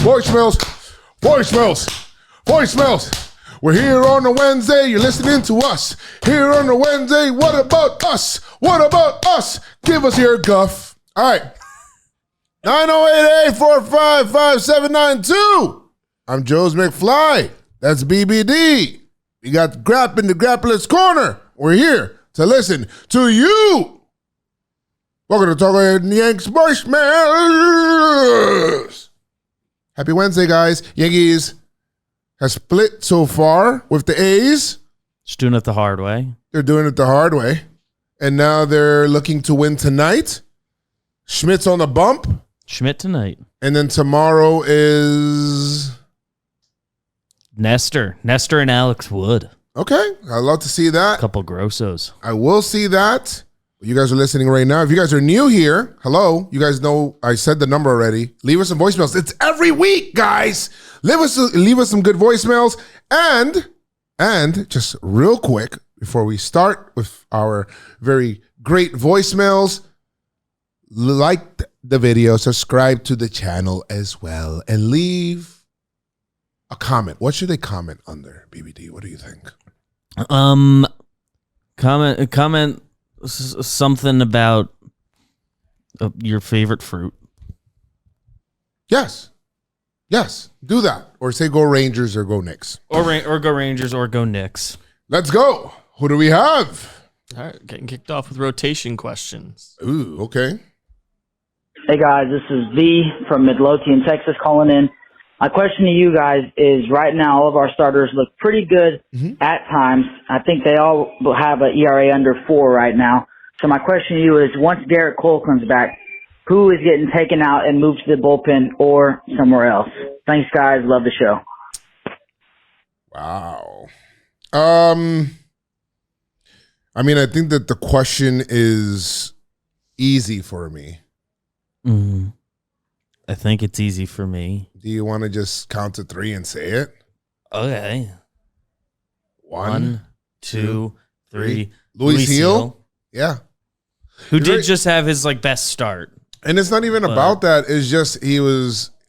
Voicemails. We're here on a Wednesday. You're listening to us. Here on a Wednesday. What about us? Give us your guff. All right. 908-845-5792. I'm Joez McFly. That's BBD. We got Grap in the Grappler's Corner. We're here to listen to you. Welcome to Talkin Yanks voicemails. Happy Wednesday, guys. Yankees has split so far with the A's. Just doing it the hard way. They're doing it the hard way. And now they're looking to win tonight. Schmidt's on the bump. Schmidt tonight. And then tomorrow is Nestor and Alex Wood. Okay. I'd love to see that. A couple grossos. I will see that. You guys are listening right now. If you guys are new here, hello. You guys know I said the number already. Leave us some voicemails. It's every week, guys. Leave us some good voicemails. And just real quick, before we start with our very great voicemails, like the video, subscribe to the channel as well, and leave a comment. What should they comment under, BBD? What do you think? Comment something about your favorite fruit. Yes, do that. Or say go Rangers or go Knicks. Or go Rangers or go Knicks. Let's go. Who do we have? All right, getting kicked off with rotation questions. Ooh, okay. Hey guys, this is V from Midlothian, Texas calling in. My question to you guys is right now all of our starters look pretty good at times. I think they all have an ERA under 4 right now. So my question to you is once Garrett Cole comes back, who is getting taken out and moved to the bullpen or somewhere else? Thanks guys, love the show. Wow. I mean, I think that the question is easy for me. I think it's easy for me. Do you want to just count to 3 and say it? Okay. 1, 2, 3. Luis Gil? Yeah. Who did just have his best start. And it's not even about that. It's just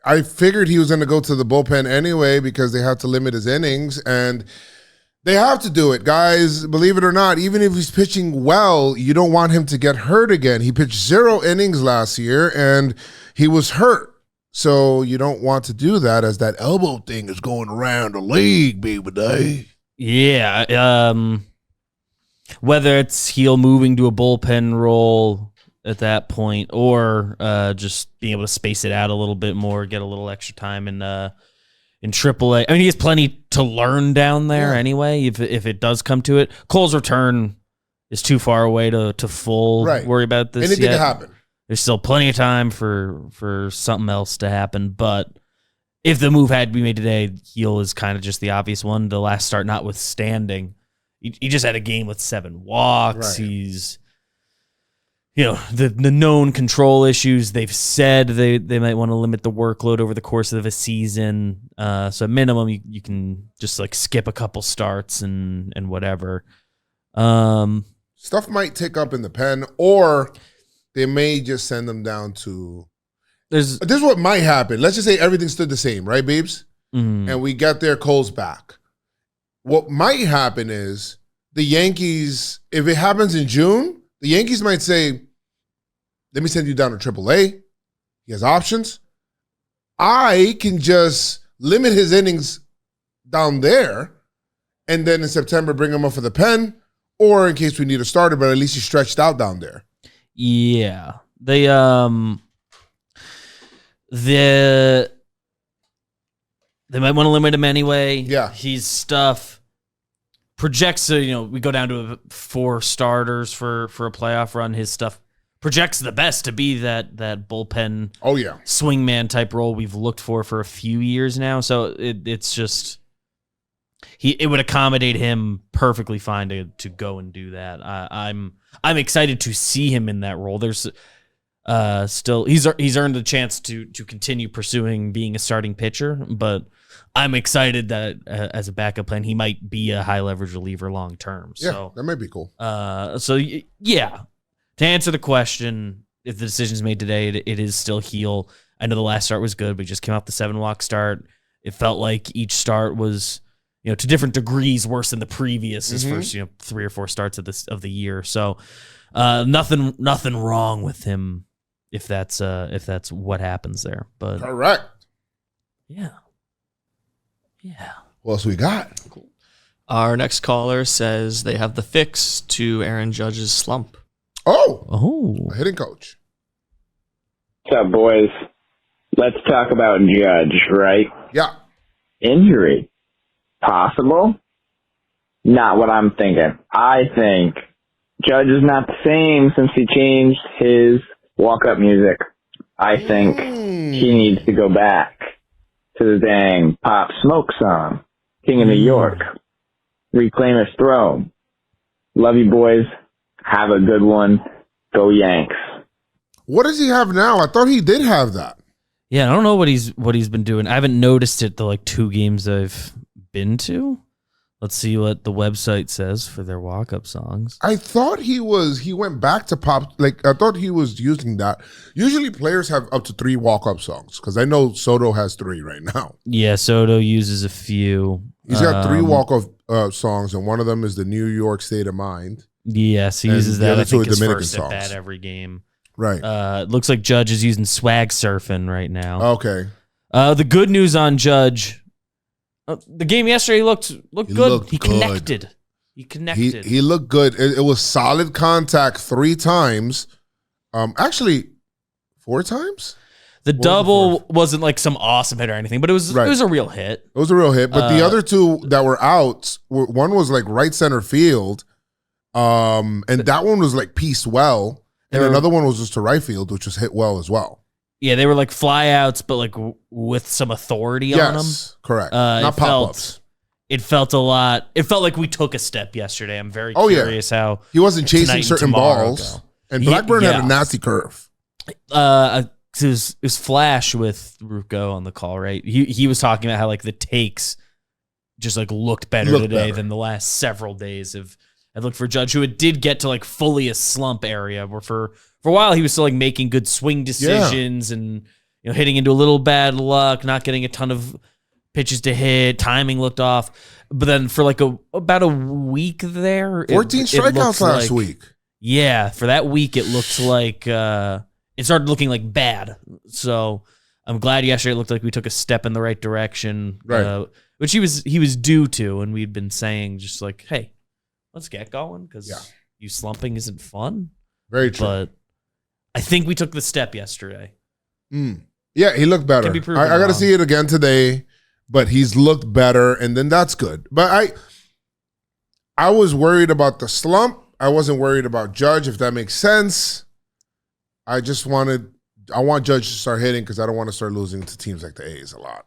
I figured he was going to go to the bullpen anyway because they had to limit his innings, and they have to do it, guys. Believe it or not, even if he's pitching well, you don't want him to get hurt again. He pitched 0 innings last year, and he was hurt. So you don't want to do that as that elbow thing is going around the league, baby. Yeah. Whether it's Heel moving to a bullpen role at that point or just being able to space it out a little bit more, get a little extra time in AAA. I mean, he has plenty to learn down there anyway, if it does come to it. Cole's return is too far away to worry about this Anything yet. can happen. There's still plenty of time for something else to happen, but if the move had to be made today, Heel is kind of just the obvious one. The last start notwithstanding, he just had a game with 7 walks. Right. He's, the known control issues. They've said they might want to limit the workload over the course of a season. So at minimum, you can just skip a couple starts and whatever. Stuff might tick up in the pen, or they may just send them down to. This is what might happen. Let's just say everything stood the same, right, Babes? And we got their Cole's back. What might happen is the Yankees, if it happens in June, the Yankees might say, let me send you down to AAA. He has options. I can just limit his innings down there, and then in September bring him up for the pen, or in case we need a starter, but at least he's stretched out down there. Yeah. They might want to limit him anyway. Yeah. He's stuff projects, we go down to 4 starters for a playoff run. His stuff projects the best to be that bullpen swingman type role we've looked for a few years now. So it's just it would accommodate him perfectly fine to go and do that. I'm excited to see him in that role. There's still he's earned a chance to continue pursuing being a starting pitcher, but I'm excited that as a backup plan, he might be a high leverage reliever long term. Yeah, So that might be cool. Yeah. To answer the question, if the decision's made today, it is still Heel. I know the last start was good, but he just came off the 7-walk start. It felt like each start was, to different degrees worse than the previous his first, 3 or 4 starts of the year. So nothing wrong with him if that's what happens there. But correct. Yeah. What else we got? Cool. Our next caller says they have the fix to Aaron Judge's slump. Oh, a hitting coach. What's up, boys? Let's talk about Judge, right? Yeah. Injury. Possible? Not what I'm thinking. I think Judge is not the same since he changed his walk-up music. I think he needs to go back to the dang Pop Smoke song, King of New York. Reclaim his throne. Love you, boys. Have a good one. Go Yanks. What does he have now? I thought he did have that. Yeah, I don't know what he's been doing. I haven't noticed it the 2 games I've been to. Let's see what the website says for their walk-up songs. I thought he went back to pop. I thought he was using that. Usually players have up to 3 walk-up songs because I know Soto has 3 right now. Yeah, Soto uses a few. He's got 3 walk-up songs, and one of them is the New York State of Mind. Yes, he uses that. I think his Dominican first songs. at bat every game. Right. It looks like Judge is using swag surfing right now. Okay. The good news on Judge, the game yesterday looked good. He connected. He looked good. It was solid contact 3 times. Actually, 4 times. The double wasn't like some awesome hit or anything, but it was a real hit. It was a real hit. But the other 2 that were out, one was right center field, and that one was pieced well. And another one was just to right field, which was hit well as well. Yeah, they were flyouts, but with some authority on them. Yes, correct. Not pop-ups. It felt a lot. It felt like we took a step yesterday. I'm very curious how he wasn't chasing certain balls. And Blackburn had a nasty curve. It was Flash with Rucco on the call, right? He was talking about how the takes just looked better today than the last several days of. I looked for Judge, who did get to fully a slump area, where for a while he was still making good swing decisions and hitting into a little bad luck, not getting a ton of pitches to hit, timing looked off. But then for about a week there, 14 strikeouts last week. Yeah, for that week it looked like it started looking bad. So I'm glad yesterday it looked like we took a step in the right direction, right? Which he was due to, and we'd been saying just hey. Let's get going because you slumping isn't fun. Very true. But I think we took the step yesterday. Yeah, he looked better. I got to see it again today, but he's looked better, and then that's good. But I was worried about the slump. I wasn't worried about Judge, if that makes sense. I want Judge to start hitting because I don't want to start losing to teams like the A's a lot.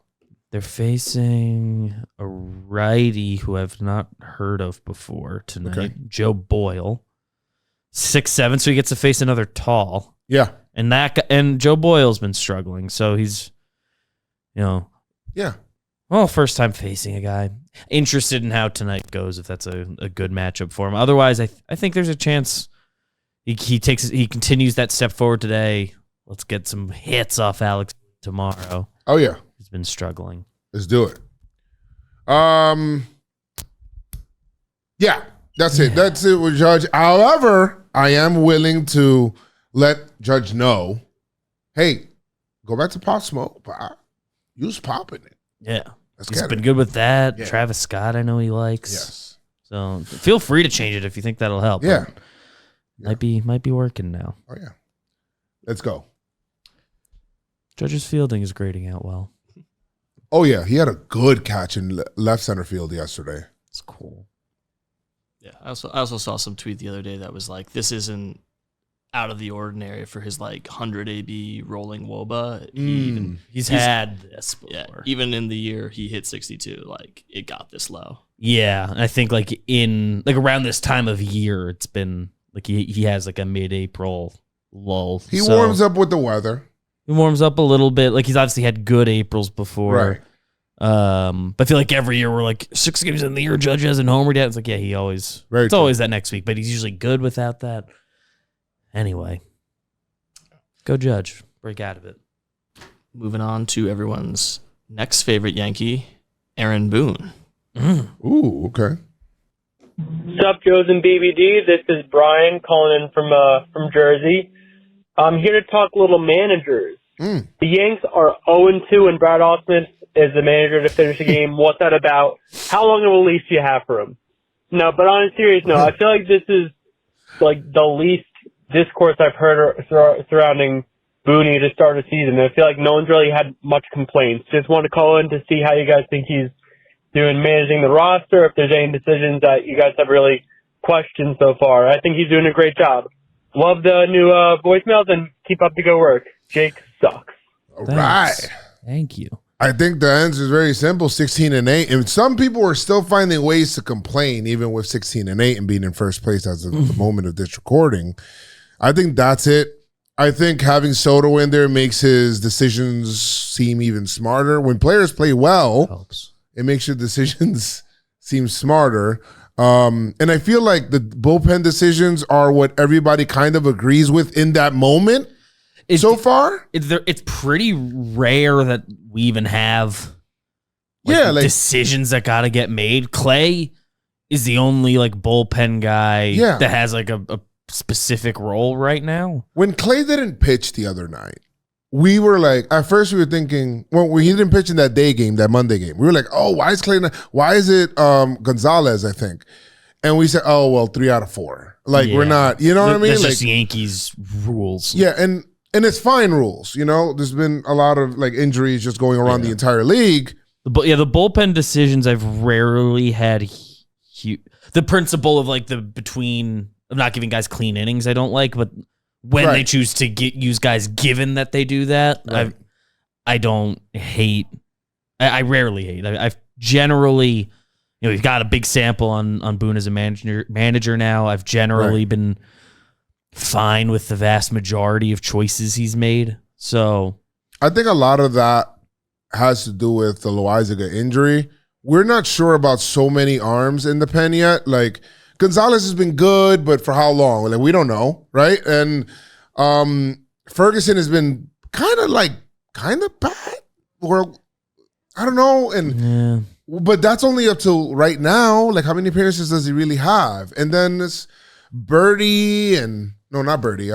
They're facing a righty who I've not heard of before tonight, Joe Boyle, 6'7", so he gets to face another tall. Yeah, and Joe Boyle's been struggling, so he's, first time facing a guy. Interested in how tonight goes, if that's a good matchup for him. Otherwise, I think there's a chance he continues that step forward today. Let's get some hits off Alex tomorrow. Oh yeah. He's been struggling. Let's do it. Yeah, that's it. That's it with Judge. However, I am willing to let Judge know, hey, go back to Pop Smoke. Use Pop in it. Yeah. He's been good with that. Yeah. Travis Scott, I know he likes. Yes. So feel free to change it if you think that'll help. Yeah. Might be working now. Oh, yeah. Let's go. Judge's fielding is grading out well. Oh, yeah. He had a good catch in left center field yesterday. It's cool. Yeah. I also saw some tweet the other day that was this isn't out of the ordinary for his 100 AB rolling WOBA. He's had this before. Yeah, even in the year he hit 62, it got this low. Yeah. I think in around this time of year, it's been he has a mid-April lull. He warms up with the weather. He warms up a little bit. He's obviously had good Aprils before. Right. But I feel every year we're 6 games in the year, Judge hasn't homered yet. It's he always, it's always that next week, but he's usually good without that. Anyway, go Judge. Break out of it. moving on to everyone's next favorite Yankee, Aaron Boone. Ooh, okay. What's up, Joez and BBD? This is Brian calling in from Jersey. I'm here to talk little managers. The Yanks are 0-2, and Brad Ausmus is the manager to finish the game. What's that about? How long of a leash do you have for him? No, but on a serious note, I feel like this is like the least discourse I've heard surrounding Boone to start a season. I feel like no one's really had much complaints. Just want to call in to see how you guys think he's doing managing the roster, if there's any decisions that you guys have really questioned so far. I think he's doing a great job. Love the new voicemails, and keep up the good work. Jake sucks. All right. Thank you. I think the answer is very simple, 16-8. And some people are still finding ways to complain, even with 16-8 and being in first place as of the moment of this recording. I think that's it. I think having Soto in there makes his decisions seem even smarter. When players play well, Helps. It makes your decisions seem smarter. And I feel like the bullpen decisions are what everybody kind of agrees with in that moment. So far, it's pretty rare that we even have decisions that got to get made. Clay is the only like bullpen guy that has like a specific role right now. When Clay didn't pitch the other night, we were like, at first we were thinking, well, he didn't pitch in that day game, that Monday game. We were like, oh, why is Clay not, why is it Gonzalez, I think? And we said, oh, well, 3 out of 4. Like, we're not, you know what I mean? That's like just Yankees rules. Yeah, and it's fine rules, you know? There's been a lot of like injuries just going around the entire league. The bullpen decisions I've rarely had the principle of like of not giving guys clean innings I don't like, but when they choose to use guys given that they do that, I don't hate. I rarely hate. I've generally, we've got a big sample on Boone as a manager now. I've generally been fine with the vast majority of choices he's made. So I think a lot of that has to do with the Loaizaga injury. We're not sure about so many arms in the pen yet. Like Gonzalez has been good, but for how long? Like we don't know, right? And Ferguson has been kind of bad, or I don't know. And but that's only up to right now. Like how many appearances does he really have? And then it's Birdie and no, not Birdie.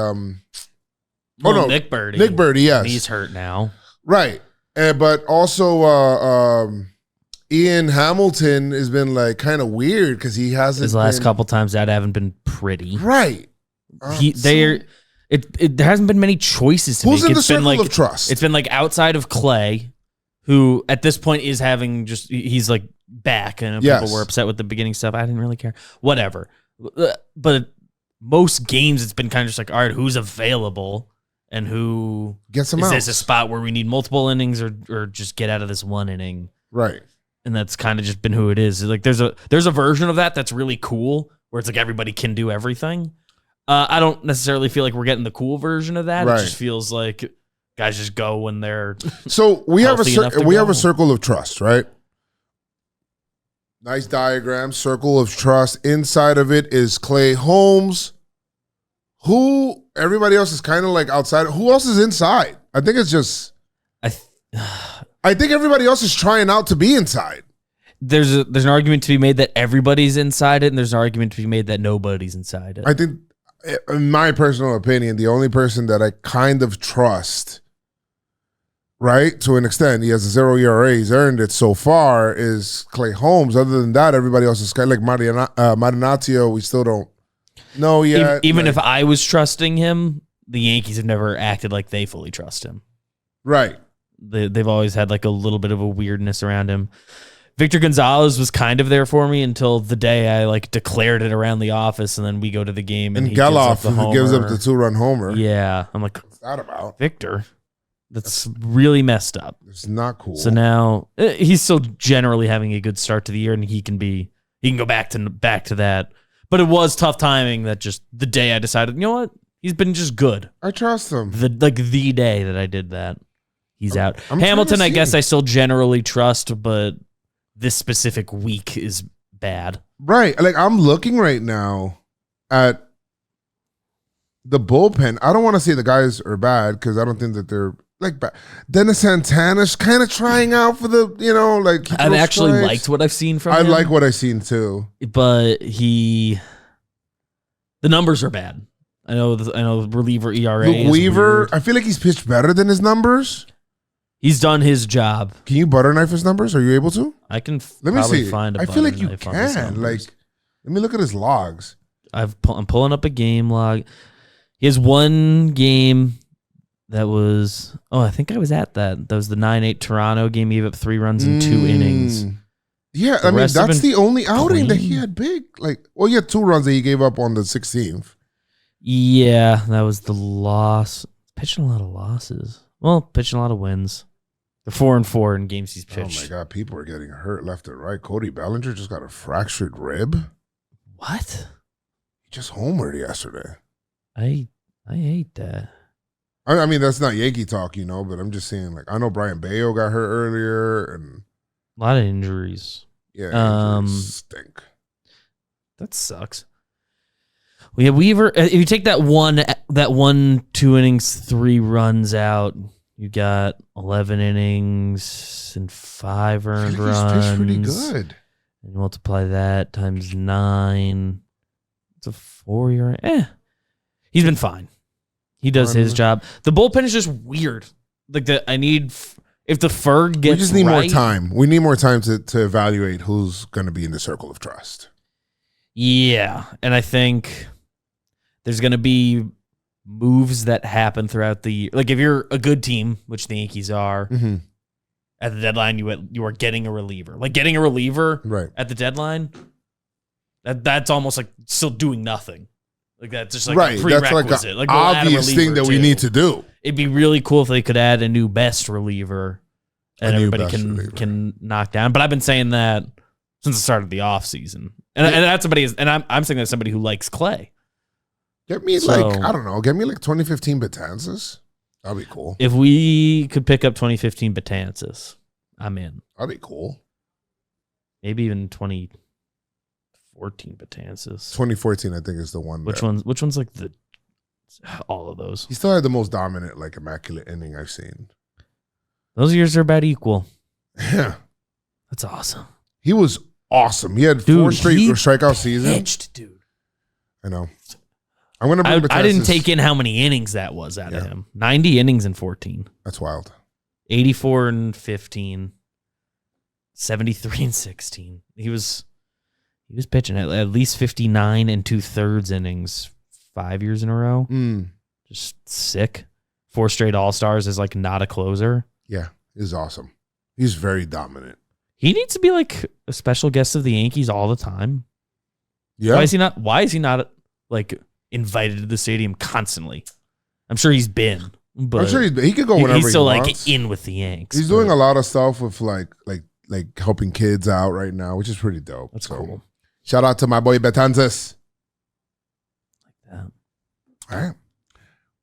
Nick Birdie. Nick Birdie, yes. He's hurt now, right? But also Ian Hamilton has been like kind of weird because he hasn't. His last couple times that haven't been pretty. Right. There hasn't been many choices to make. Who's in the circle of trust? It's been like outside of Clay, who at this point is having he's like back, and people were upset with the beginning stuff. I didn't really care. Whatever. But most games it's been kind of just like, all right, who's available and who gets some is outs. This a spot where we need multiple innings or just get out of this one inning? Right. And that's kind of just been who it is. Like there's a version of that's really cool where it's like everybody can do everything. I don't necessarily feel like we're getting the cool version of that. Right. It just feels like guys just go when they're so we have a circle of trust, right? Nice diagram, circle of trust. Inside of it is Clay Holmes. Who everybody else is kind of like outside. Who else is inside? I think it's just I think everybody else is trying out to be inside. There's an argument to be made that everybody's inside it, and there's an argument to be made that nobody's inside it. I think, in my personal opinion, the only person that I kind of trust, right, to an extent, he has a 0 ERA, he's earned it so far, is Clay Holmes. Other than that, everybody else is kind of like Marinaccio. We still don't know yet. Even if I was trusting him, the Yankees have never acted like they fully trust him. Right. They've always had like a little bit of a weirdness around him. Victor Gonzalez was kind of there for me until the day I like declared it around the office, and then we go to the game and Geloff gives up the 2-run homer. Yeah, I'm like, what's that about? Victor, that's really messed up. It's not cool. So now he's still generally having a good start to the year, and he can go back to that. But it was tough timing that just the day I decided, you know what, he's been just good. I trust him. The day that I did that. He's out. Hamilton, I guess I still generally trust, but this specific week is bad. Right. Like I'm looking right now at the bullpen. I don't want to say the guys are bad because I don't think that they're like Dennis Santana's kind of trying out for the, like I've actually liked what I've seen from him. I like what I've seen too, but the numbers are bad. I know reliever ERA. Luke Weaver, I feel like he's pitched better than his numbers. He's done his job. Can you butter knife his numbers? Are you able to? I can. Let me see. Find I feel like you can. Like, let me look at his logs. I'm pulling up a game log. He has one game that was. Oh, I think I was at that. That was the 9-8 Toronto game. He gave up 3 runs in 2 innings. Yeah, I mean that's the only outing that he had big. Like, well, he had 2 runs that he gave up on the 16th. Yeah, that was the loss. Pitching a lot of losses. Well, pitching a lot of wins. They're 4-4 in games he's pitched. Oh my God, people are getting hurt left and right. Cody Bellinger just got a fractured rib. What? He just homered yesterday. I hate that. I mean, that's not Yankee talk, but I'm just saying, like, I know Brian Bayo got hurt earlier, and a lot of injuries. Yeah, injuries stink. That sucks. We have Weaver. If you take that 2 innings, 3 runs out, you got 11 innings and 5 earned runs. He's pitched pretty good. And you multiply that times 9. It's a 4-year. He's been fine. He does his job. The bullpen is just weird. Like if the Ferg gets, we just need more time. We need more time to evaluate who's going to be in the circle of trust. Yeah, and I think there's going to be moves that happen throughout the year. Like if you're a good team, which the Yankees are, at the deadline, you are getting a reliever. Like getting a reliever at the deadline, that's almost like still doing nothing. Like that's just like a prerequisite. That's like an obvious thing that we need to do. It'd be really cool if they could add a new best reliever and everybody can knock down. But I've been saying that since the start of the offseason. And that's somebody, and I'm saying that's somebody who likes Clay. Get me I don't know, get me 2015 Betances. That'd be cool. If we could pick up 2015 Betances, I'm in. That'd be cool. Maybe even 2014 Betances. 2014, I think, is the one. Which one's like all of those? He still had the most dominant, immaculate inning I've seen. Those years are about equal. Yeah. That's awesome. He was awesome. He had 4 straight strikeout seasons. Pitched, dude. I know. I'm gonna bring I didn't take in how many innings that was out of him. 90 innings in 14. That's wild. 84 and 15. 73 and 16. He was pitching at least 59 and 2/3 innings 5 years in a row. Just sick. 4 straight All-Stars is not a closer. Yeah, he's awesome. He's very dominant. He needs to be a special guest of the Yankees all the time. Yeah. Why is he not invited to the stadium constantly? I'm sure he's been, but I'm sure he could go whenever he's still he wants. in with the Yanks. He's doing a lot of stuff with like helping kids out right now, which is pretty dope. That's cool. Shout out to my boy Betances. Like that. All right.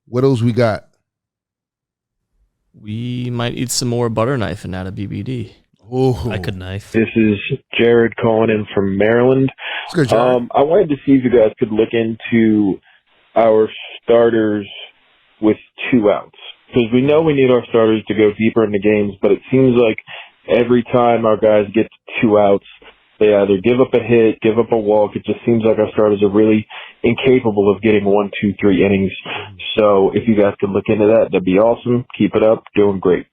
What else we got? We might eat some more butter knifing out of BBD. Oh, I could knife. This is Jared calling in from Maryland. Good, Jared. I wanted to see if you guys could look into our starters with 2 outs. Because we know we need our starters to go deeper into games, but it seems like every time our guys get 2 outs, they either give up a hit, give up a walk. It just seems like our starters are really incapable of getting 1, 2, 3 innings. So if you guys could look into that, that'd be awesome. Keep it up. Doing great.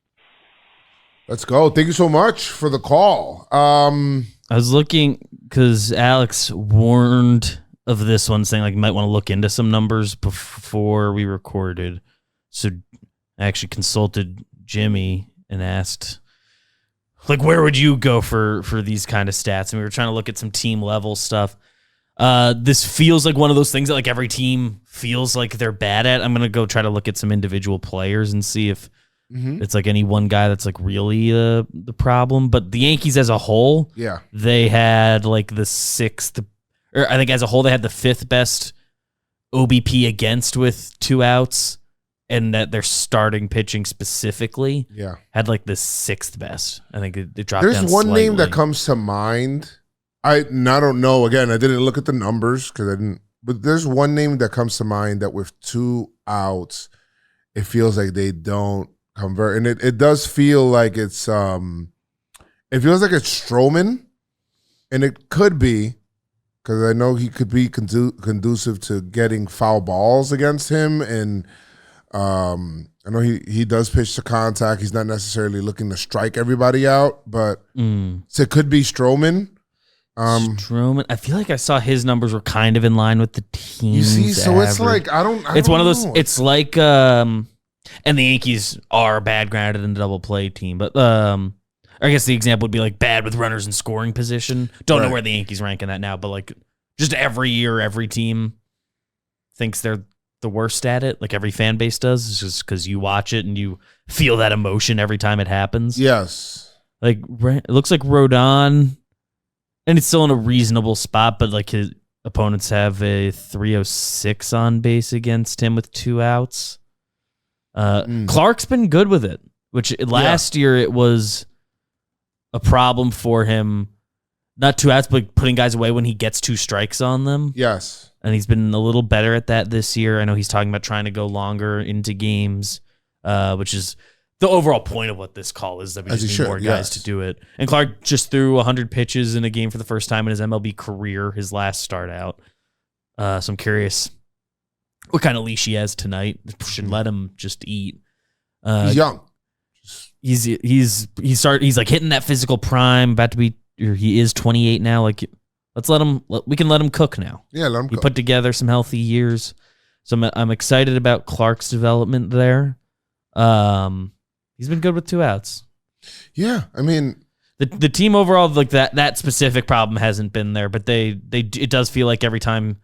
Let's go. Thank you so much for the call. I was looking because Alex warned of this one, saying you might want to look into some numbers before we recorded. So I actually consulted Jimmy and asked, where would you go for these kind of stats? And we were trying to look at some team level stuff. This feels like one of those things that every team feels like they're bad at. I'm going to go try to look at some individual players and see if it's any one guy that's really the problem. But the Yankees as a whole, they had the 6th, or I think as a whole they had the 5th best OBP against with 2 outs, and that their starting pitching specifically had the 6th best. I think it dropped down There's one slightly. name that comes to mind. I don't know. Again, I didn't look at the numbers because I didn't. But there's one name that comes to mind that with 2 outs, it feels like they don't convert, and it does feel like it feels like it's Stroman, and it could be because I know he could be conducive to getting foul balls against him, and I know he does pitch to contact. He's not necessarily looking to strike everybody out, but so it could be Stroman. Stroman, I feel like I saw his numbers were kind of in line with the team's You see, so average. it's like it's one of those. It's like and the Yankees are bad grounded in the double play team, but I guess the example would be like bad with runners in scoring position. Don't know where the Yankees rank in that now, but like just every year, every team thinks they're the worst at it. Like every fan base does. It's just because you watch it and you feel that emotion every time it happens. Yes, like it looks like Rodon. And it's still in a reasonable spot, but like his opponents have a 306 on base against him with 2 outs. Clark's been good with it, which last year it was a problem for him. Not 2 outs, but putting guys away when he gets 2 strikes on them. Yes. And he's been a little better at that this year. I know he's talking about trying to go longer into games, which is the overall point of what this call is, that we just need more guys to do it. And Clark just threw 100 pitches in a game for the first time in his MLB career, his last start out. So I'm curious what kind of leash he has tonight. Should let him just eat. He's young. He's like hitting that physical prime, about to be, or he is 28 now. Like, we can let him cook now. Yeah, let him cook. He put together some healthy years. So I'm excited about Clark's development there. He's been good with 2 outs. Yeah, I mean, the team overall, like that specific problem hasn't been there, but it does feel like every time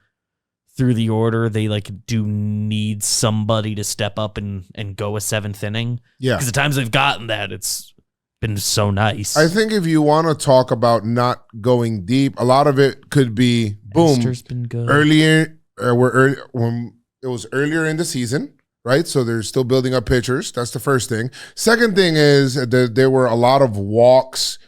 through the order they like do need somebody to step up and go a 7th inning. Yeah, because the times they've gotten that, it's been so nice. I think if you want to talk about not going deep, a lot of it could be Boone. Esther's been good Earlier, when it was earlier in the season. Right, so they're still building up pitchers. That's the first thing. Second thing is that there were a lot of walks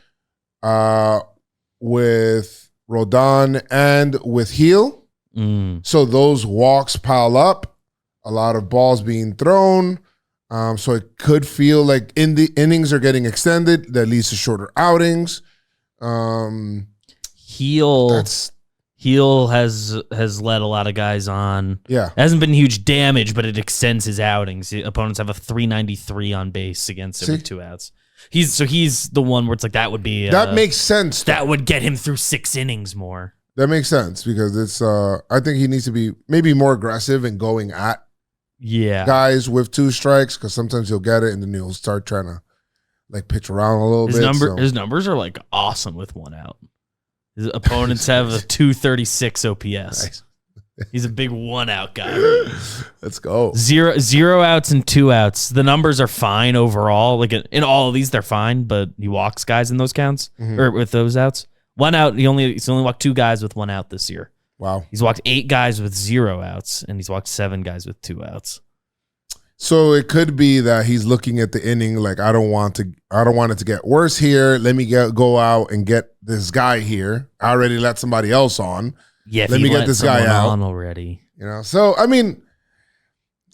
with Rodon and with Heel. So those walks pile up. A lot of balls being thrown. So it could feel like the innings are getting extended. That leads to shorter outings. Heel has led a lot of guys on. Yeah. It hasn't been huge damage, but it extends his outings. The opponents have a 393 on base against him with 2 outs. He's the one where it's like that would be that makes sense. That would get him through 6 innings more. That makes sense because it's I think he needs to be maybe more aggressive in going at guys with 2 strikes, because sometimes he'll get it and then he'll start trying to like pitch around a little bit. His numbers are like awesome with 1 out. His opponents have a 236 OPS. Nice. He's a big 1 out guy. Let's go. 0 outs and 2 outs. The numbers are fine overall. Like in all of these, they're fine, but he walks guys in those counts or with those outs. 1 out. He's only walked 2 guys with 1 out this year. Wow. He's walked 8 guys with 0 outs, and he's walked 7 guys with 2 outs. So it could be that he's looking at the inning like, I don't want it to get worse here. Let me go out and get this guy here. I already let somebody else on. Yeah, let me get this guy out on already. So I mean,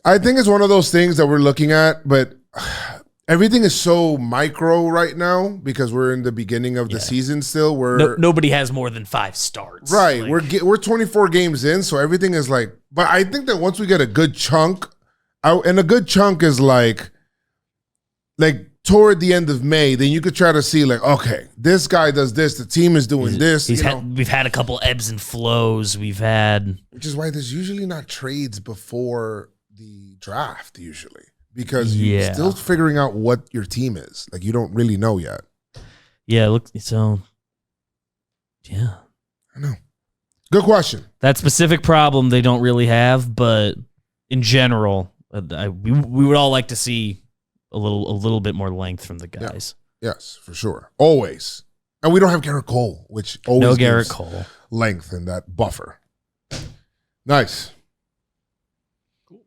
I think it's one of those things that we're looking at, but everything is so micro right now because we're in the beginning of the season still. Nobody has more than 5 starts. Right. We're 24 games in, so everything is like. But I think that once we get a good chunk. And a good chunk is like toward the end of May, then you could try to see like, okay, this guy does this, the team is doing this. We've had a couple ebbs and flows. Which is why there's usually not trades before the draft usually, because you're still figuring out what your team is. Like you don't really know yet. Yeah, I know. Good question. That specific problem they don't really have, but in general. We would all like to see a little bit more length from the guys. Yeah. Yes, for sure. Always. And we don't have Garrett Cole, which always gives Cole length in that buffer. Nice. Cool.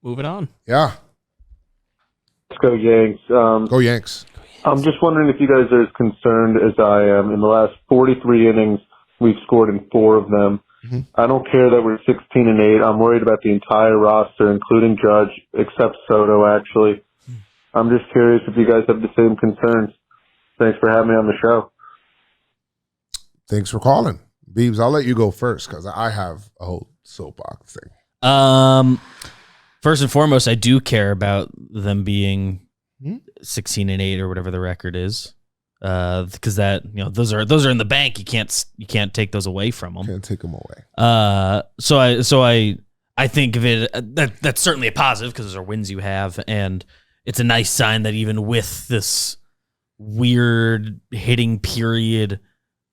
Moving on. Yeah. Let's go Yanks. Go Yanks. I'm just wondering if you guys are as concerned as I am. In the last 43 innings, we've scored in 4 of them. Mm-hmm. I don't care that we're 16-8. I'm worried about the entire roster, including Judge, except Soto, actually. I'm just curious if you guys have the same concerns. Thanks for having me on the show. Thanks for calling. Beebs, I'll let you go first because I have a whole soapbox thing. First and foremost, I do care about them being 16-8 or whatever the record is. Because that, those are in the bank. You can't take those away from them. Can't take them away. So I think of it that's certainly a positive because those are wins you have, and it's a nice sign that even with this weird hitting period,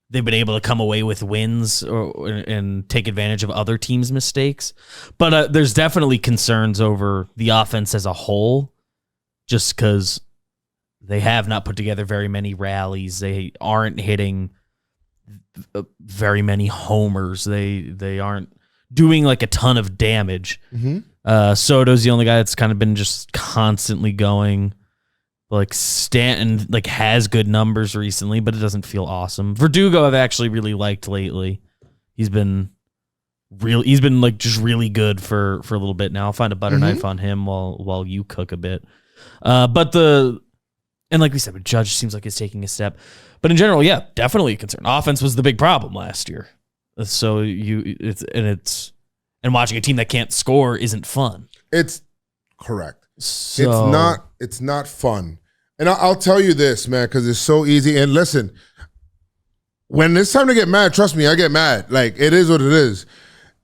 they've been able to come away with wins and take advantage of other teams' mistakes. But there's definitely concerns over the offense as a whole, just because they have not put together very many rallies. They aren't hitting very many homers. They aren't doing like a ton of damage. Soto's the only guy that's kind of been just constantly going. Like Stanton has good numbers recently, but it doesn't feel awesome. Verdugo I've actually really liked lately. He's been like just really good for a little bit now. I'll find a butter knife on him while you cook a bit. And like we said, Judge seems like he's taking a step. But in general, yeah, definitely a concern. Offense was the big problem last year. So and watching a team that can't score isn't fun. It's correct. So, it's not fun. And I'll tell you this, man, because it's so easy. And listen, when it's time to get mad, trust me, I get mad. Like, it is what it is.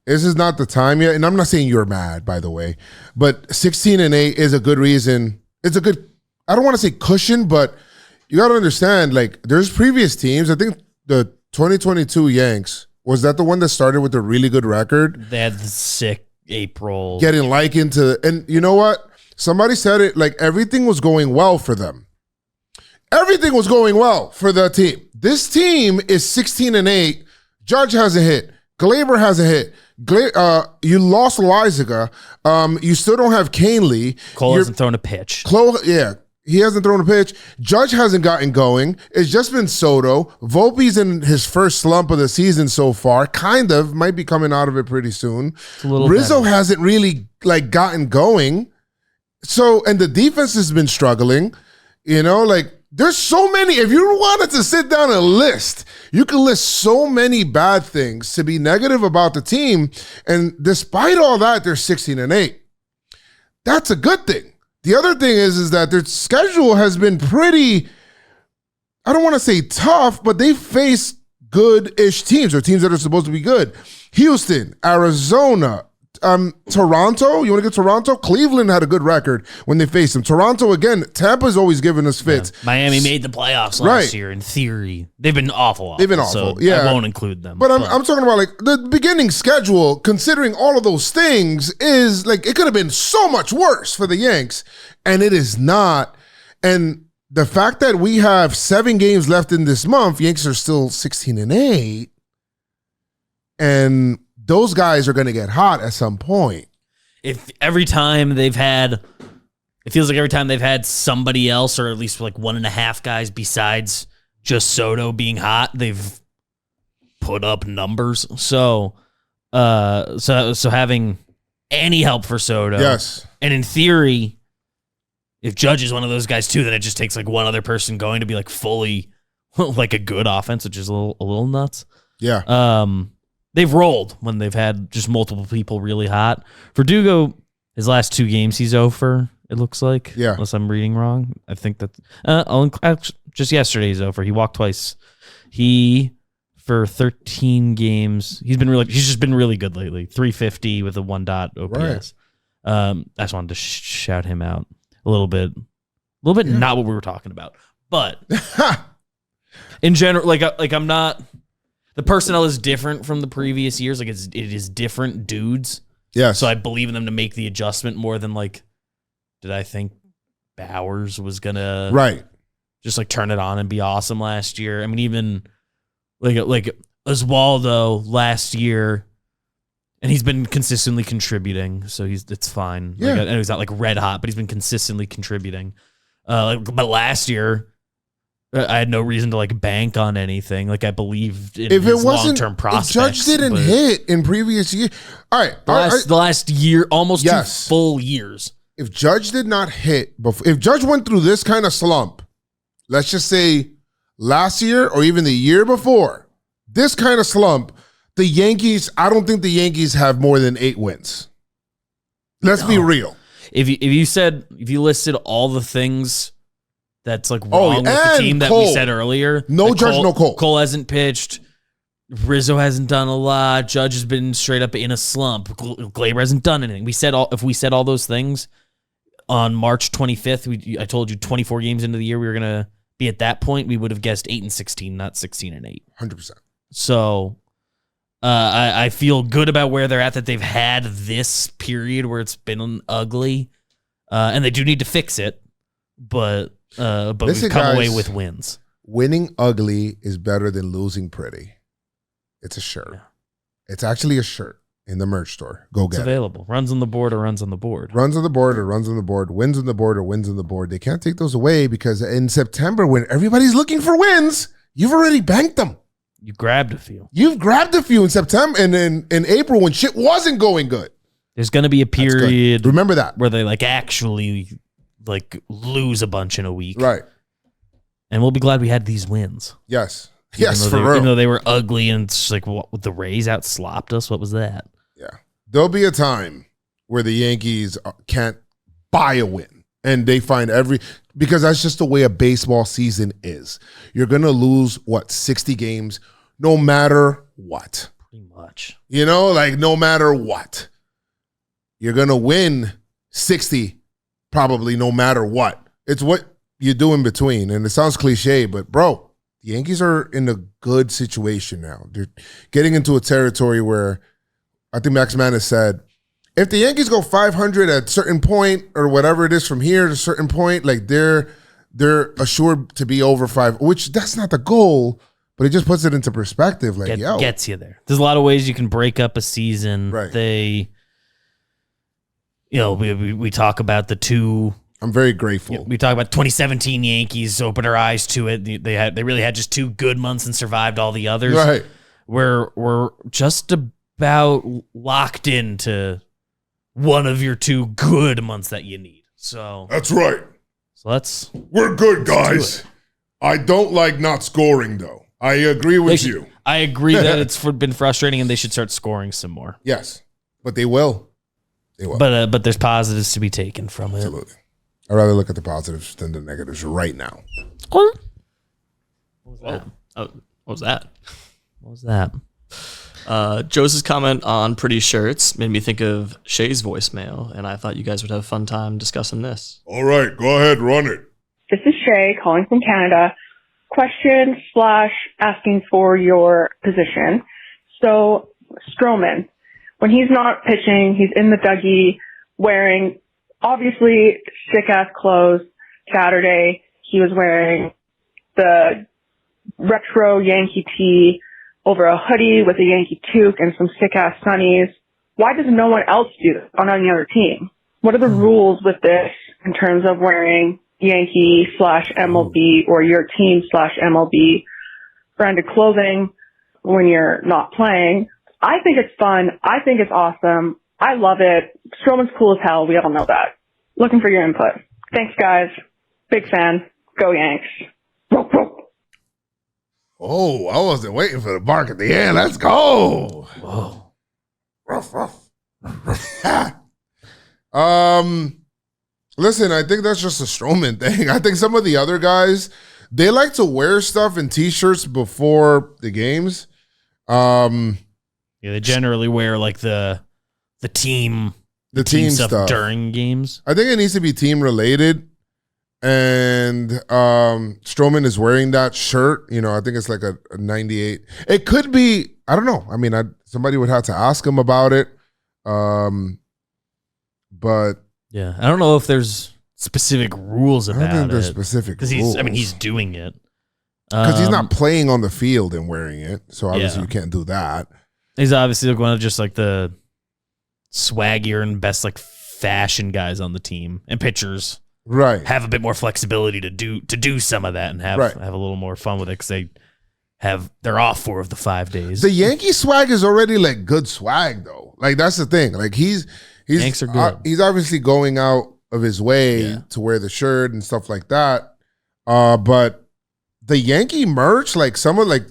This is not the time yet. And I'm not saying you're mad, by the way. But 16-8 is a good reason. It's a good, I don't want to say cushion, but you got to understand, like, there's previous teams. I think the 2022 Yanks, was that the one that started with a really good record? They had the sick April. Getting like into, and you know what? Somebody said it, like, everything was going well for them. Everything was going well for the team. This team is 16-8. Judge hasn't hit. Glaber hasn't hit. You lost Liziga. You still don't have Canely. Cole hasn't thrown a pitch. He hasn't thrown a pitch. Judge hasn't gotten going. It's just been Soto. Volpe's in his first slump of the season so far. Kind of. Might be coming out of it pretty soon. Rizzo hasn't really like gotten going. So, and the defense has been struggling. There's so many. If you wanted to sit down and list, you can list so many bad things to be negative about the team. And despite all that, they're 16-8. That's a good thing. The other thing is that their schedule has been pretty, I don't want to say tough, but they face good-ish teams or teams that are supposed to be good. Houston, Arizona, Toronto. You want to get Toronto? Cleveland had a good record when they faced them. Toronto, again, Tampa's always giving us fits. Yeah. Miami made the playoffs last year in theory. They've been awful. They've been awful, so I won't include them. But I'm talking about, like, the beginning schedule, considering all of those things, is, like, it could have been so much worse for the Yanks, and it is not. And the fact that we have 7 games left in this month, Yanks are still 16-8, and those guys are going to get hot at some point. It feels like every time they've had somebody else, or at least like 1.5 guys besides just Soto being hot, they've put up numbers. So having any help for Soto, yes. And in theory, if Judge is one of those guys too, then it just takes like one other person going to be like fully like a good offense, which is a little nuts. Yeah. They've rolled when they've had just multiple people really hot. Verdugo, his last 2 games, he's 0 for, it looks like. Yeah. Unless I'm reading wrong. I think that just yesterday he's 0 for. He walked twice. For 13 games, he's just been really good lately. 350 with a 1 OPS. Right. I just wanted to shout him out a little bit. Yeah. Not what we were talking about. But in general, like I'm not. The personnel is different from the previous years. Like it is different dudes. Yeah. So I believe in them to make the adjustment more than like, did I think Bowers was gonna just like turn it on and be awesome last year? I mean, even like Oswaldo last year, and he's been consistently contributing, so it's fine. Yeah. And he's not like red hot, but he's been consistently contributing. But last year, I had no reason to like bank on anything. Like I believed in his long-term prospects. If Judge didn't hit in previous years, all right, the last year, almost 2 full years, if Judge did not hit, if Judge went through this kind of slump, let's just say last year or even the year before, this kind of slump, the Yankees, I don't think the Yankees have more than 8 wins. Let's be real. If you listed all the things that's like wrong with the team that we said earlier. No like Judge, no Cole. Cole hasn't pitched. Rizzo hasn't done a lot. Judge has been straight up in a slump. Glaber hasn't done anything. If we said all those things on March 25th, I told you 24 games into the year we were gonna be at that point. We would have guessed 8-16, not 16-8. 100%. So I feel good about where they're at. That they've had this period where it's been ugly, and they do need to fix it. But we've come away with wins. Winning ugly is better than losing pretty. It's a shirt. Yeah. It's actually a shirt in the merch store. Go get it. It's available. Runs on the board or runs on the board. Runs on the board or runs on the board. Wins on the board or wins on the board. They can't take those away because in September, when everybody's looking for wins, you've already banked them. You grabbed a few. You've grabbed a few in September and in April when shit wasn't going good. There's going to be a period. Remember that. Where they like actually like lose a bunch in a week. Right. And we'll be glad we had these wins. Yes. Yes, for real. Even though they were ugly and it's like what, the Rays outslopped us. What was that? Yeah. There'll be a time where the Yankees can't buy a win. And they find because that's just the way a baseball season is. You're going to lose, 60 games, no matter what. Pretty much. You know, like no matter what. You're going to win 60 probably no matter what. It's what you do in between. And it sounds cliche, but bro, the Yankees are in a good situation now. They're getting into a territory where I think Max Mann has said, if the Yankees go 500 at a certain point or whatever it is from here to a certain point, like they're assured to be over 5, which that's not the goal, but it just puts it into perspective. Like, gets you there. There's a lot of ways you can break up a season. Right. We talk about the two. I'm very grateful. We talk about 2017 Yankees, opened our eyes to it. They really had just 2 good months and survived all the others. Right. We're just about locked into one of your 2 good months that you need. So that's right. So we're good, guys. I don't like not scoring though. I agree with you. I agree that it's been frustrating and they should start scoring some more. Yes, but they will. They will. But there's positives to be taken from it. Absolutely. I'd rather look at the positives than the negatives right now. What was that? What was that? What was that? Joe's comment on pretty shirts made me think of Shay's voicemail, and I thought you guys would have a fun time discussing this. All right, go ahead, run it. This is Shay calling from Canada. Question / asking for your position. So, Stroman, when he's not pitching, he's in the Dougie wearing obviously sick-ass clothes. Saturday, he was wearing the retro Yankee tee over a hoodie with a Yankee toque and some sick-ass sunnies. Why does no one else do this on any other team? What are the rules with this in terms of wearing Yankee / MLB or your team / MLB branded clothing when you're not playing? I think it's fun. I think it's awesome. I love it. Stroman's cool as hell. We all know that. Looking for your input. Thanks, guys. Big fan. Go Yanks. Oh, I wasn't waiting for the bark at the end. Let's go. Whoa. Ruff, ruff. Listen, I think that's just a Stroman thing. I think some of the other guys, they like to wear stuff in T-shirts before the games. They generally wear like the team stuff during games. I think it needs to be team related. And Stroman is wearing that shirt. You know, I think it's like a 98. It could be, I don't know. I mean, somebody would have to ask him about it. But yeah, I don't know if there's specific rules about it. I don't think there's specific rules. He's doing it. Because he's not playing on the field and wearing it. So obviously you can't do that. He's obviously like one of just like the swaggier and best like fashion guys on the team and pitchers. Right. Have a bit more flexibility to do some of that and have a little more fun with it because they're off 4 of the 5 days. The Yankee swag is already like good swag though. Like that's the thing. Like he's Yanks are good. He's obviously going out of his way to wear the shirt and stuff like that. But the Yankee merch, like some of like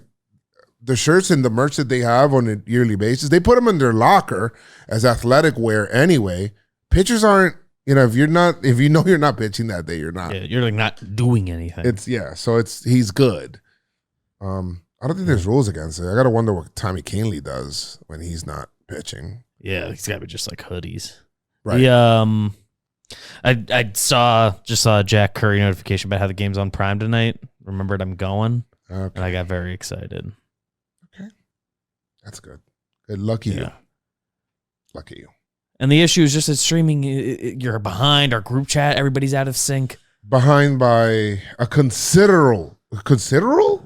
the shirts and the merch that they have on a yearly basis, they put them in their locker as athletic wear anyway. Pitchers aren't, if you know you're not pitching that day, you're not. Yeah, you're like not doing anything. So he's good. I don't think there's rules against it. I gotta wonder what Tommy Kahnle does when he's not pitching. Yeah, he's gotta be just like hoodies. Right. I saw a Jack Curry notification about how the game's on Prime tonight. Remembered I'm going, and I got very excited. Okay, that's good. Good, lucky you. Lucky you. And the issue is just that streaming, you're behind. Our group chat, everybody's out of sync. Behind by a considerable?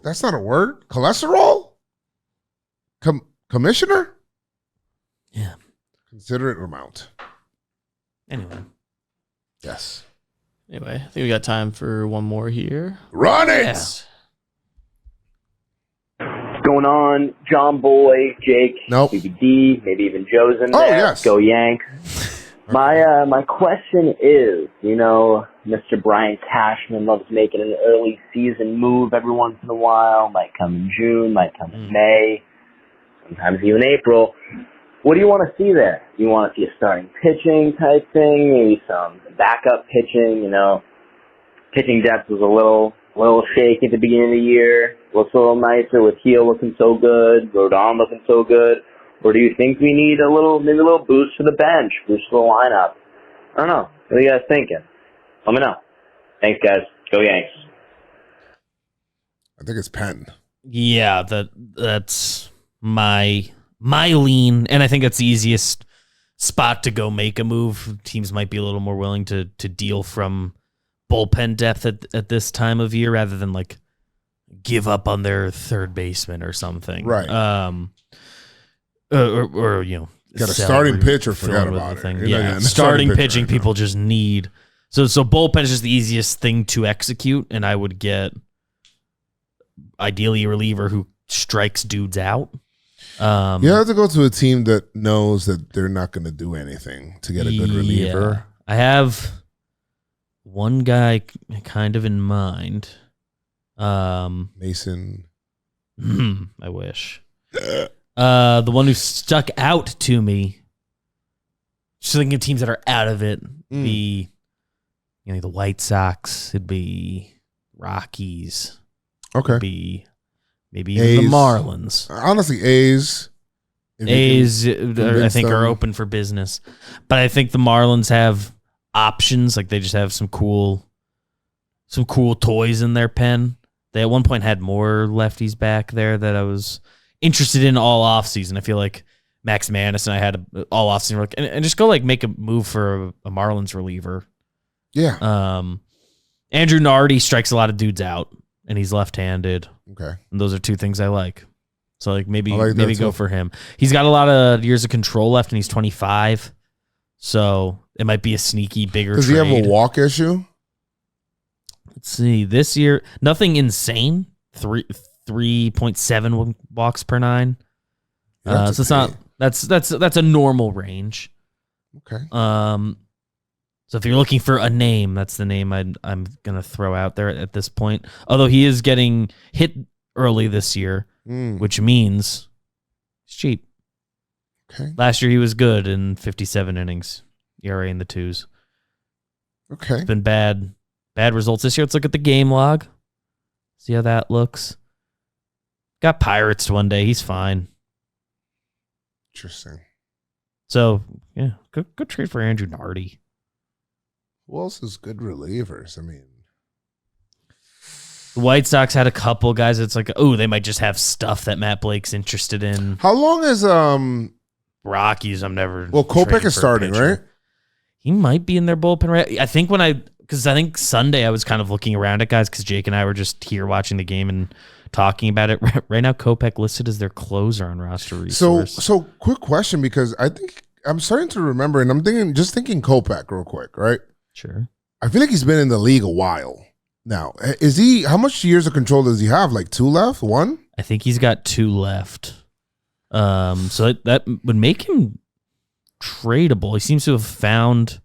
That's not a word. Cholesterol? Commissioner? Yeah. Considerate amount. Anyway. Yes. Anyway, I think we got time for one more here. Run it! Yeah. Going on, John Boy, Jake, BBD, maybe even Joez in there. Yes. Go Yanks. My question is, Mr. Brian Cashman loves making an early season move every once in a while. Might come in June, might come in May, sometimes even April. What do you want to see there? Do you want to see a starting pitching type thing? Maybe some backup pitching? Pitching depth was a little shaky at the beginning of the year. Looks a little nicer with Heel looking so good, Rodon looking so good. Or do you think we need maybe a little boost for the bench, boost for the lineup? I don't know. What are you guys thinking? Let me know. Thanks, guys. Go Yanks. I think it's Penn. Yeah, that's my lean, and I think that's the easiest spot to go make a move. Teams might be a little more willing to deal from bullpen depth at this time of year rather than like give up on their third baseman or something. Right. Or got a starting pitcher, forgot about it. Yeah, starting pitching right people just need. So bullpen is just the easiest thing to execute, and I would get ideally a reliever who strikes dudes out. You have to go to a team that knows that they're not going to do anything to get a good reliever. I have one guy kind of in mind. Mason. I wish. The one who stuck out to me, just thinking of teams that are out of it, the White Sox, it'd be Rockies. Okay. It'd be maybe even the Marlins. Honestly, A's. I think are open for business. But I think the Marlins have options. Like they just have some cool toys in their pen. They at one point had more lefties back there that I was interested in all offseason. I feel like Max Manus and I had all offseason and just go like make a move for a Marlins reliever. Yeah. Andrew Nardi strikes a lot of dudes out, and he's left-handed. Okay. And those are two things I like. So like maybe maybe go for him. He's got a lot of years of control left, and he's 25. So it might be a sneaky bigger Does trade. he have a walk issue? Let's see. This year, nothing insane. 3.7 walks per 9. So it's not. That's a normal range. Okay. So if you're looking for a name, that's the name I'm gonna throw out there at this point. Although he is getting hit early this year, which means he's cheap. Okay. Last year he was good in 57 innings, ERA in the 2s. Okay. It's been bad results this year. Let's look at the game log. See how that looks. Got Pirates one day. He's fine. Interesting. So yeah, good trade for Andrew Nardi. Who else is good relievers? I mean, the White Sox had a couple guys. It's like, they might just have stuff that Matt Blake's interested in. How long is Rockies? I'm never. Well, Kopech is starting, right? He might be in their bullpen, right? I think because I think Sunday I was kind of looking around at guys because Jake and I were just here watching the game and talking about it. Right now, Kopech listed as their closer on roster resource. So quick question, because I think I'm starting to remember, and I'm thinking Kopech real quick, right? Sure. I feel like he's been in the league a while now. Is he? How much years of control does he have? Like 2 left? 1? I think he's got 2 left. So that would make him tradable. He seems to have found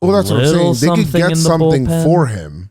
Oh, that's what I'm saying. They could get something for him.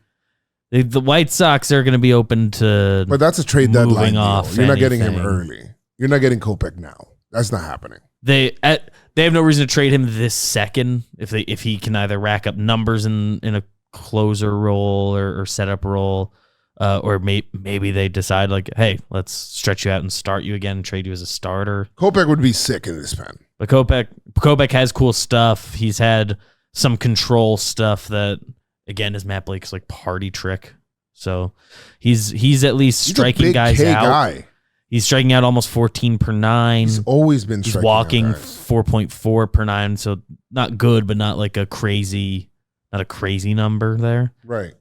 The White Sox are going to be open to, but that's a trade deadline deal. You're not getting him anything. early. You're not getting Kopech now. That's not happening. They have no reason to trade him this second if he can either rack up numbers in a closer role or setup role, or maybe they decide like, hey, let's stretch you out and start you again and trade you as a starter. Kopech would be sick in this pen. But Kopech has cool stuff. He's had some control stuff that, again, is Matt Blake's like party trick. So he's at least striking guys out. Guy. He's striking out almost 14 per 9. He's always been striking. He's walking 4.4 per 9, so not good, but not like a crazy number there. Right.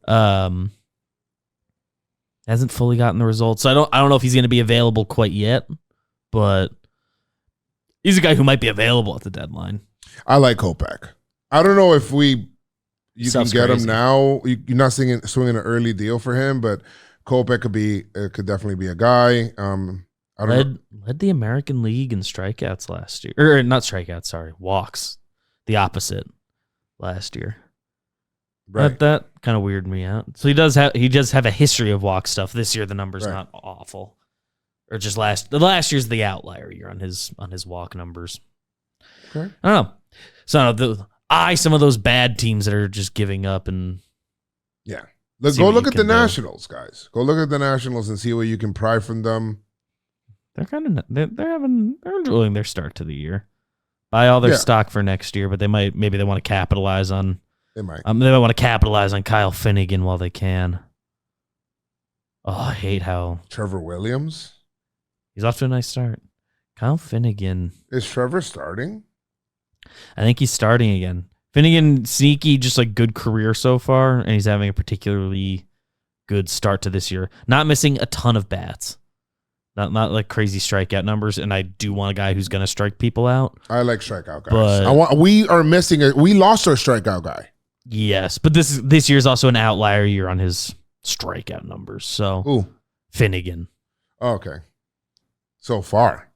Hasn't fully gotten the results. So I don't know if he's going to be available quite yet, but he's a guy who might be available at the deadline. I like Kopech. I don't know if you can get him now. You're not swinging an early deal for him, but Kopech could definitely be a guy. I don't know. Led the American League in strikeouts last year, or not strikeouts. Sorry, walks. The opposite last year. Right. That kind of weirded me out. So he does have a history of walk stuff. This year the number's not awful, or just last year's the outlier year on his walk numbers. Okay. I don't know. So some of those bad teams that are just giving up and yeah. Go look at the Nationals, guys. Go look at the Nationals and see what you can pry from them. They're enjoying their start to the year. Buy all their stock for next year, but maybe they want to capitalize on. They might. They might want to capitalize on Kyle Finnegan while they can. Oh, I hate how Trevor Williams. He's off to a nice start. Kyle Finnegan. Is Trevor starting? I think he's starting again. Finnegan, sneaky, just like good career so far, and he's having a particularly good start to this year. Not missing a ton of bats. Not like crazy strikeout numbers, and I do want a guy who's going to strike people out. I like strikeout guys. We are missing we lost our strikeout guy. Yes, but this year is also an outlier year on his strikeout numbers. So, Finnegan. Okay. So far.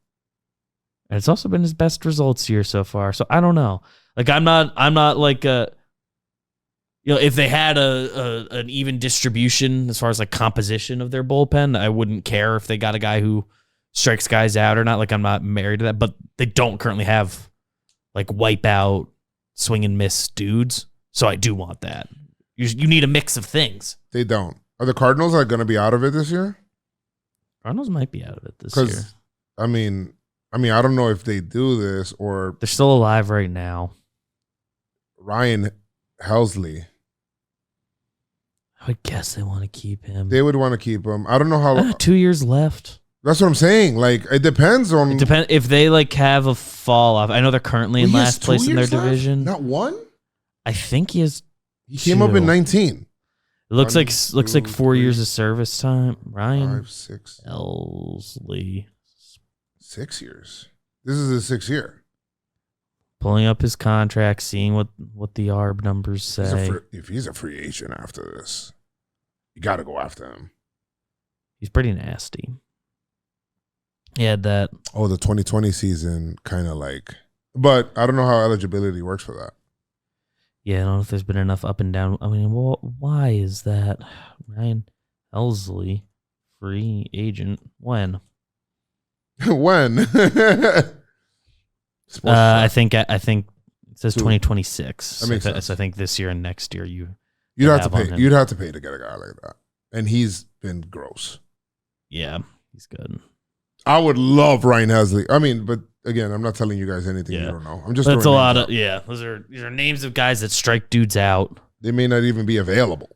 And it's also been his best results year so far. So I don't know. Like I'm not like if they had an even distribution as far as like composition of their bullpen, I wouldn't care if they got a guy who strikes guys out or not. Like I'm not married to that, but they don't currently have like wipe out, swing and miss dudes. So I do want that. You need a mix of things. They don't. Are the Cardinals going to be out of it this year? Cardinals might be out of it this year. I mean, I don't know if they do this or they're still alive right now. Ryan Helsley. I would guess they want to keep him. They would want to keep him. I don't know how. 2 years left. That's what I'm saying. Like it depends on. It depends if they like have a fall off. I know they're currently in last place in their division. Not one. I think he has. He came up in 19. It looks like 4 years of service time. Ryan 5, 6. Helsley. 6 years. This is his 6th year. Pulling up his contract, seeing what the ARB numbers say. If he's a free agent after this, you got to go after him. He's pretty nasty. He had that. Oh, the 2020 season kind of like. But I don't know how eligibility works for that. Yeah, I don't know if there's been enough up and down. I mean, why is that? Ryan Helsley, free agent. When? When? I think it says 2026. That makes sense. So I think this year and next year you'd have to pay. You'd have to pay to get a guy like that, and he's been gross. Yeah, he's good. I would love Ryan Helsley. I mean, but again, I'm not telling you guys anything you don't know. I'm just. That's a lot of these are names of guys that strike dudes out. They may not even be available.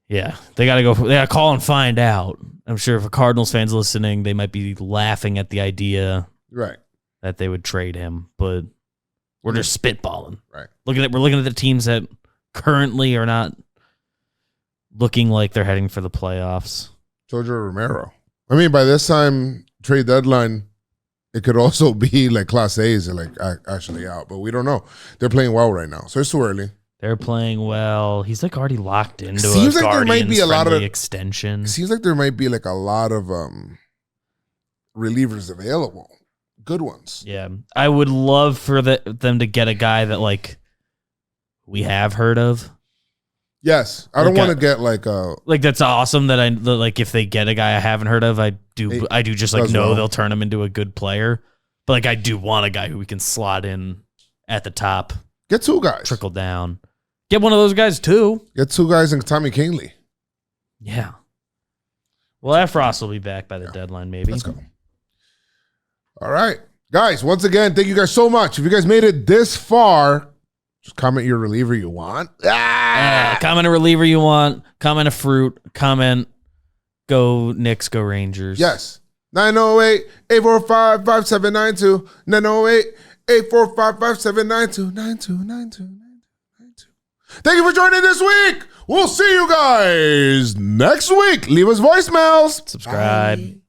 Yeah, they got to go. They got to call and find out. I'm sure if a Cardinals fan's listening, they might be laughing at the idea, right, that they would trade him. But we're just spitballing. Right. We're looking at the teams that currently are not looking like they're heading for the playoffs. Jojo Romero. I mean, by this time, trade deadline, it could also be like Class A's are like actually out, but we don't know. They're playing well right now, so it's too early. They're playing well. He's like already locked into seems like there might be a lot of extension. Seems like there might be like a lot of relievers available, good ones. Yeah, I would love for them to get a guy that like we have heard of. Yes, I don't want to get like that's awesome that if they get a guy I haven't heard of, I do just like know they'll turn him into a good player. But like I do want a guy who we can slot in at the top. Get 2 guys. Trickle down. Get one of those guys too. Get 2 guys and Tommy Kingley. Yeah. Well, Efros will be back by the deadline, maybe. Let's go. All right. Guys, once again, thank you guys so much. If you guys made it this far, just comment your reliever you want. Comment a reliever you want. Comment a fruit. Comment go Knicks, go Rangers. Yes. 908-845-5792. 908-845-5792. Thank you for joining this week. We'll see you guys next week. Leave us voicemails. Subscribe. Bye.